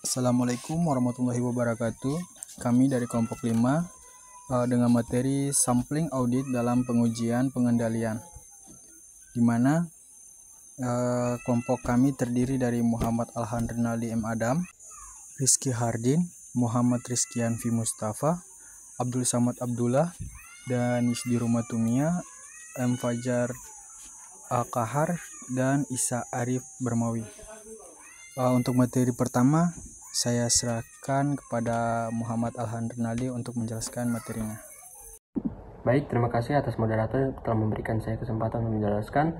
Assalamualaikum warahmatullahi wabarakatuh. Kami dari kelompok 5 dengan materi sampling audit dalam pengujian pengendalian, di mana kelompok kami terdiri dari Muhammad Alhan Rinaldi M. Adam, Rizky Hardin, Muhammad Rizkian V. Mustafa, Abdul Samad Abdullah, dan Yusdiru Matumia, M. Fajar Kahar, dan Isa Arif Bermawi. Untuk materi pertama, saya serahkan kepada Muhammad Alhan Rinaldi untuk menjelaskan materinya. Baik, terima kasih atas moderator telah memberikan saya kesempatan untuk menjelaskan.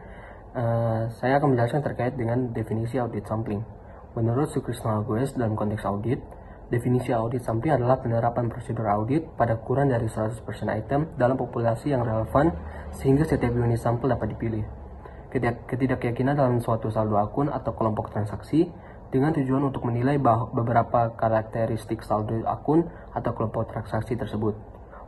Saya akan menjelaskan terkait dengan definisi audit sampling. Menurut Sukrisno Agoes dalam konteks audit, definisi audit sampling adalah penerapan prosedur audit pada kurang dari 100% item dalam populasi yang relevan sehingga setiap unit sampel dapat dipilih. Ketidakyakinan dalam suatu saldo akun atau kelompok transaksi dengan tujuan untuk menilai beberapa karakteristik saldo akun atau kelompok transaksi tersebut.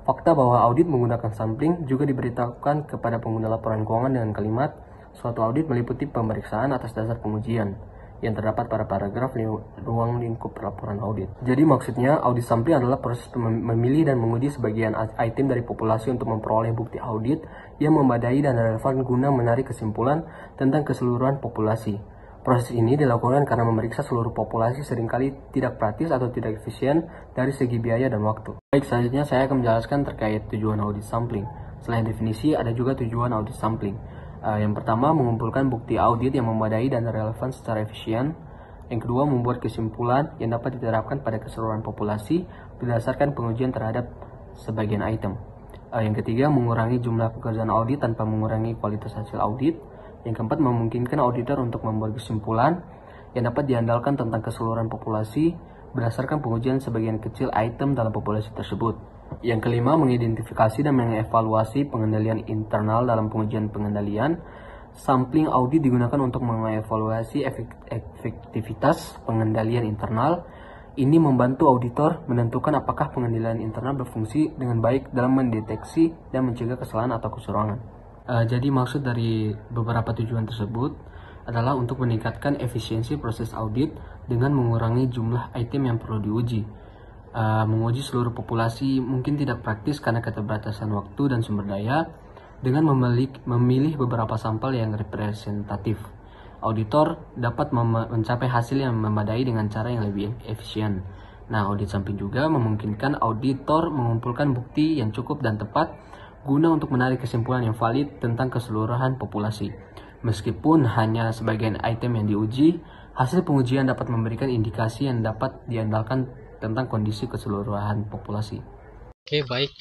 Fakta bahwa audit menggunakan sampling juga diberitahukan kepada pengguna laporan keuangan dengan kalimat suatu audit meliputi pemeriksaan atas dasar pengujian yang terdapat pada paragraf ruang lingkup laporan audit. Jadi maksudnya audit sampling adalah proses memilih dan menguji sebagian item dari populasi untuk memperoleh bukti audit yang memadai dan relevan guna menarik kesimpulan tentang keseluruhan populasi. Proses ini dilakukan karena memeriksa seluruh populasi seringkali tidak praktis atau tidak efisien dari segi biaya dan waktu. Baik, selanjutnya saya akan menjelaskan terkait tujuan audit sampling. Selain definisi, ada juga tujuan audit sampling. Yang pertama, mengumpulkan bukti audit yang memadai dan relevan secara efisien. Yang kedua, membuat kesimpulan yang dapat diterapkan pada keseluruhan populasi berdasarkan pengujian terhadap sebagian item. Yang ketiga, mengurangi jumlah pekerjaan audit tanpa mengurangi kualitas hasil audit. Yang keempat, memungkinkan auditor untuk membuat kesimpulan yang dapat diandalkan tentang keseluruhan populasi berdasarkan pengujian sebagian kecil item dalam populasi tersebut. Yang kelima, mengidentifikasi dan mengevaluasi pengendalian internal dalam pengujian pengendalian. Sampling audit digunakan untuk mengevaluasi efektivitas pengendalian internal. Ini membantu auditor menentukan apakah pengendalian internal berfungsi dengan baik dalam mendeteksi dan mencegah kesalahan atau kecurangan. Jadi maksud dari beberapa tujuan tersebut adalah untuk meningkatkan efisiensi proses audit dengan mengurangi jumlah item yang perlu diuji. Menguji seluruh populasi mungkin tidak praktis karena keterbatasan waktu dan sumber daya. Dengan memilih beberapa sampel yang representatif, auditor dapat mencapai hasil yang memadai dengan cara yang lebih efisien. Nah, audit sampling juga memungkinkan auditor mengumpulkan bukti yang cukup dan tepat guna untuk menarik kesimpulan yang valid tentang keseluruhan populasi. Meskipun hanya sebagian item yang diuji, hasil pengujian dapat memberikan indikasi yang dapat diandalkan tentang kondisi keseluruhan populasi. Oke, baik.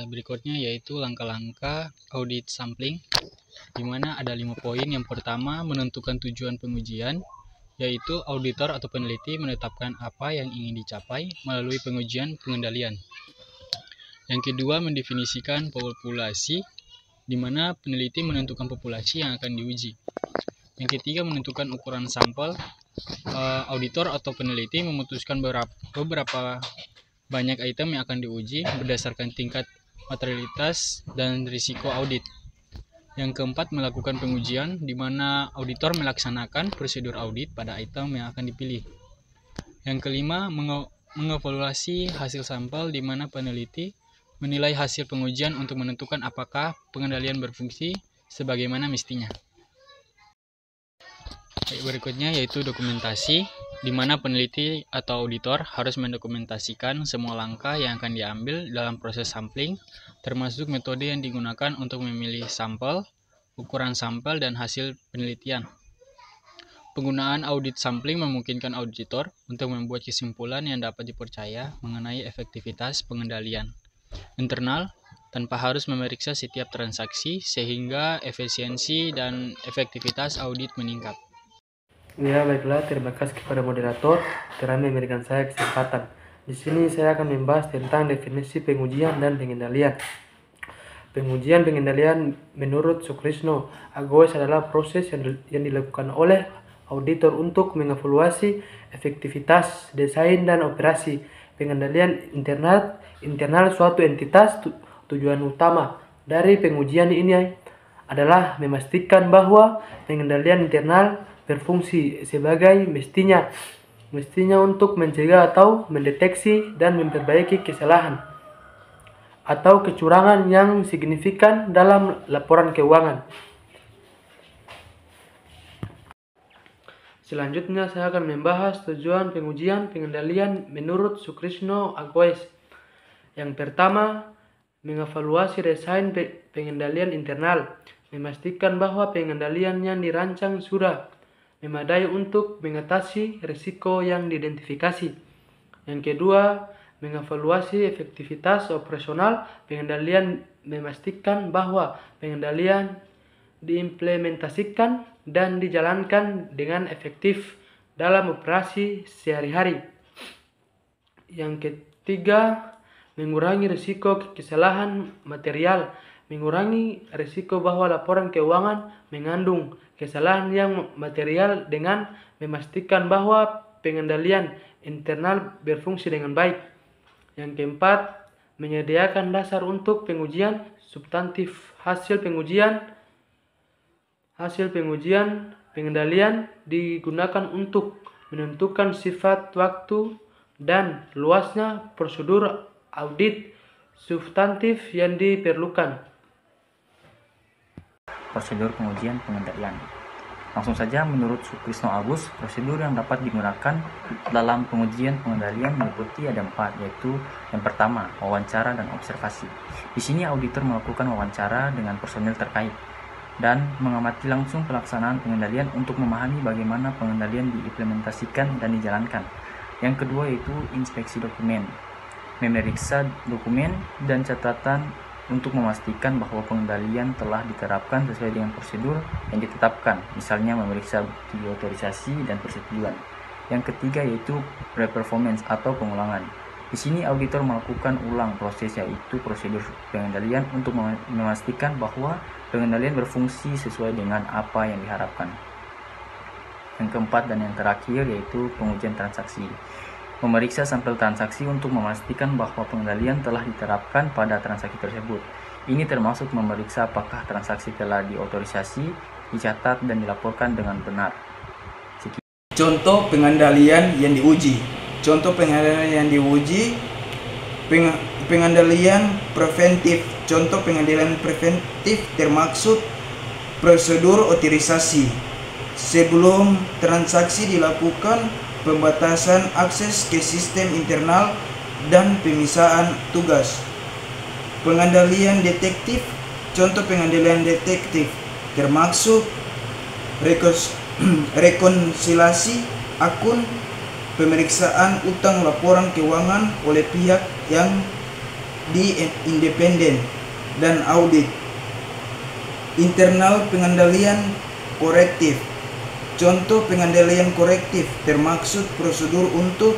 Berikutnya yaitu langkah-langkah audit sampling, di mana ada 5 poin. Yang pertama, menentukan tujuan pengujian, yaitu auditor atau peneliti menetapkan apa yang ingin dicapai melalui pengujian pengendalian. Yang kedua, mendefinisikan populasi, di mana peneliti menentukan populasi yang akan diuji. Yang ketiga, menentukan ukuran sampel. Auditor atau peneliti memutuskan beberapa banyak item yang akan diuji berdasarkan tingkat materialitas dan risiko audit. Yang keempat, melakukan pengujian, di mana auditor melaksanakan prosedur audit pada item yang akan dipilih. Yang kelima, mengevaluasi hasil sampel, di mana peneliti menilai hasil pengujian untuk menentukan apakah pengendalian berfungsi sebagaimana mestinya. Berikutnya yaitu dokumentasi, di mana peneliti atau auditor harus mendokumentasikan semua langkah yang akan diambil dalam proses sampling, termasuk metode yang digunakan untuk memilih sampel, ukuran sampel, dan hasil penelitian. Penggunaan audit sampling memungkinkan auditor untuk membuat kesimpulan yang dapat dipercaya mengenai efektivitas pengendalian internal tanpa harus memeriksa setiap transaksi, sehingga efisiensi dan efektivitas audit meningkat. Ya, baiklah, terima kasih kepada moderator telah memberikan saya kesempatan. Di sini saya akan membahas tentang definisi pengujian dan pengendalian. Pengujian pengendalian menurut Sukrisno Agoes adalah proses yang dilakukan oleh auditor untuk mengevaluasi efektivitas desain dan operasi pengendalian internal suatu entitas. Tujuan utama dari pengujian ini adalah memastikan bahwa pengendalian internal berfungsi sebagai mestinya. mestinya untuk mencegah atau mendeteksi dan memperbaiki kesalahan atau kecurangan yang signifikan dalam laporan keuangan. Selanjutnya saya akan membahas tujuan pengujian pengendalian menurut Sukrisno Agues. Yang pertama, mengevaluasi desain pengendalian internal, memastikan bahwa pengendalian yang dirancang sudah memadai untuk mengatasi risiko yang diidentifikasi. Yang kedua, mengevaluasi efektivitas operasional pengendalian, memastikan bahwa pengendalian diimplementasikan dan dijalankan dengan efektif dalam operasi sehari-hari. Yang ketiga, mengurangi risiko kesalahan material, mengurangi risiko bahwa laporan keuangan mengandung kesalahan yang material dengan memastikan bahwa pengendalian internal berfungsi dengan baik. Yang keempat, menyediakan dasar untuk pengujian substantif. Hasil pengujian pengendalian digunakan untuk menentukan sifat, waktu, dan luasnya prosedur audit substantif yang diperlukan. Prosedur pengujian pengendalian. Langsung saja, menurut Sukrisno Agues, prosedur yang dapat digunakan dalam pengujian pengendalian meliputi ada 4, yaitu yang pertama, wawancara dan observasi. Di sini auditor melakukan wawancara dengan personil terkait dan mengamati langsung pelaksanaan pengendalian untuk memahami bagaimana pengendalian diimplementasikan dan dijalankan. Yang kedua yaitu inspeksi dokumen, memeriksa dokumen dan catatan untuk memastikan bahwa pengendalian telah diterapkan sesuai dengan prosedur yang ditetapkan, misalnya memeriksa bukti otorisasi dan persetujuan. Yang ketiga yaitu re-performance atau pengulangan. Di sini auditor melakukan ulang proses, yaitu prosedur pengendalian untuk memastikan bahwa pengendalian berfungsi sesuai dengan apa yang diharapkan. Yang keempat dan yang terakhir yaitu pengujian transaksi. Memeriksa sampel transaksi untuk memastikan bahwa pengendalian telah diterapkan pada transaksi tersebut. Ini termasuk memeriksa apakah transaksi telah diotorisasi, dicatat, dan dilaporkan dengan benar. Contoh pengendalian yang diuji. Contoh pengendalian yang diuji, pengendalian preventif. Contoh pengendalian preventif termaksud prosedur otorisasi. Sebelum transaksi dilakukan, pembatasan akses ke sistem internal dan pemisahan tugas. Pengendalian detektif. Contoh pengendalian detektif termaksud rekonsiliasi akun, pemeriksaan utang laporan keuangan oleh pihak yang independen, dan audit. Internal pengendalian korektif. Contoh pengendalian korektif termaksud prosedur untuk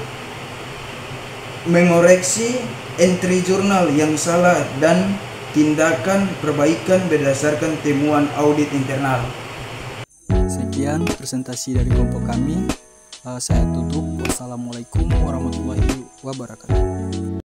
mengoreksi entry jurnal yang salah dan tindakan perbaikan berdasarkan temuan audit internal. Sekian presentasi dari kelompok kami. Saya tutup. Wassalamualaikum warahmatullahi wabarakatuh.